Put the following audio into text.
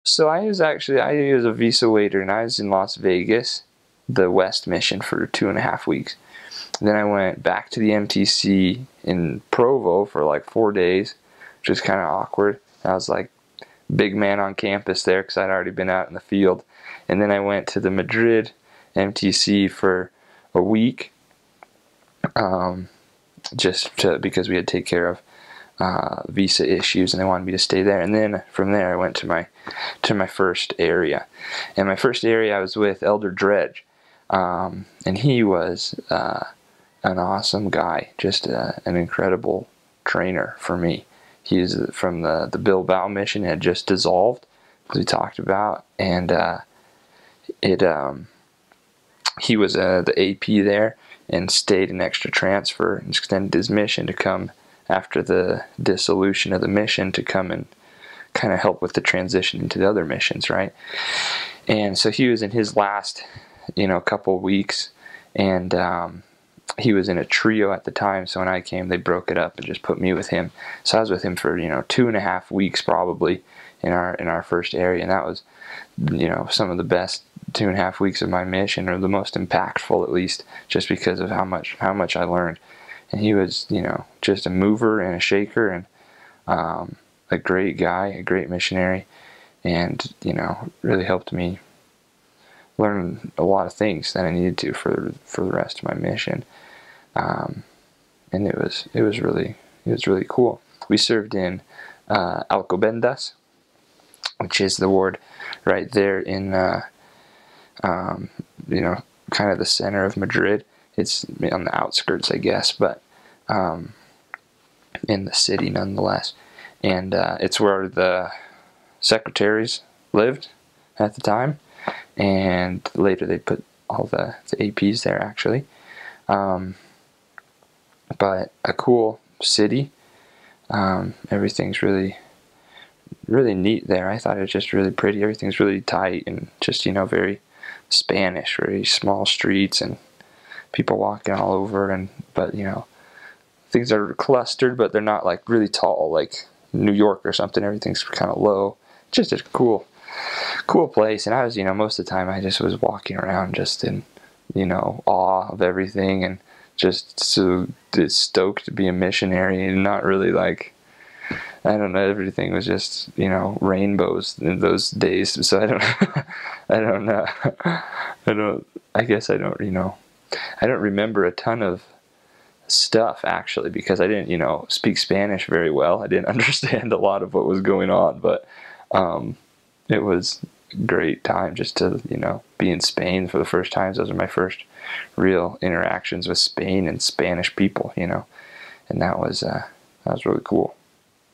So I was a visa waiter, and I was in Las Vegas, the West Mission, for 2.5 weeks. Then I went back to the MTC in Provo for like 4 days, which was kind of awkward. I was like big man on campus there because I'd already been out in the field. And then I went to the Madrid MTC for a week, because we had to take care of visa issues, and they wanted me to stay there. And then from there I went to my first area, and my first area I was with Elder Dredge, and he was an awesome guy, just an incredible trainer for me. He's from the Bilbao mission, had just dissolved, as we talked about, and he was the AP there and stayed an extra transfer and extended his mission to come after the dissolution of the mission, to come and kind of help with the transition into the other missions, right? And so he was in his last, couple weeks, and he was in a trio at the time. So when I came, they broke it up and just put me with him. So I was with him for 2.5 weeks probably in our first area, and that was some of the best 2.5 weeks of my mission, or the most impactful at least, just because of how much I learned. And he was, just a mover and a shaker, and a great guy, a great missionary, and, really helped me learn a lot of things that I needed to for the rest of my mission. And it was really cool. We served in Alcobendas, which is the ward right there in, kind of the center of Madrid. It's on the outskirts, I guess, but in the city nonetheless. And it's where the secretaries lived at the time, and later they put all the APs there, actually. But a cool city. Everything's really neat there. I thought it was just really pretty. Everything's really tight and just, very Spanish, very small streets and people walking all over, but things are clustered, but they're not like really tall like New York or something. Everything's kind of low. Just a cool place. And I was, most of the time I just was walking around just in, awe of everything, and just so stoked to be a missionary, and not really like, I don't know, everything was just, rainbows in those days. So I don't know. I guess I don't remember a ton of stuff, actually, because I didn't, speak Spanish very well. I didn't understand a lot of what was going on, but it was a great time just to, be in Spain for the first time. Those are my first real interactions with Spain and Spanish people, and that was really cool.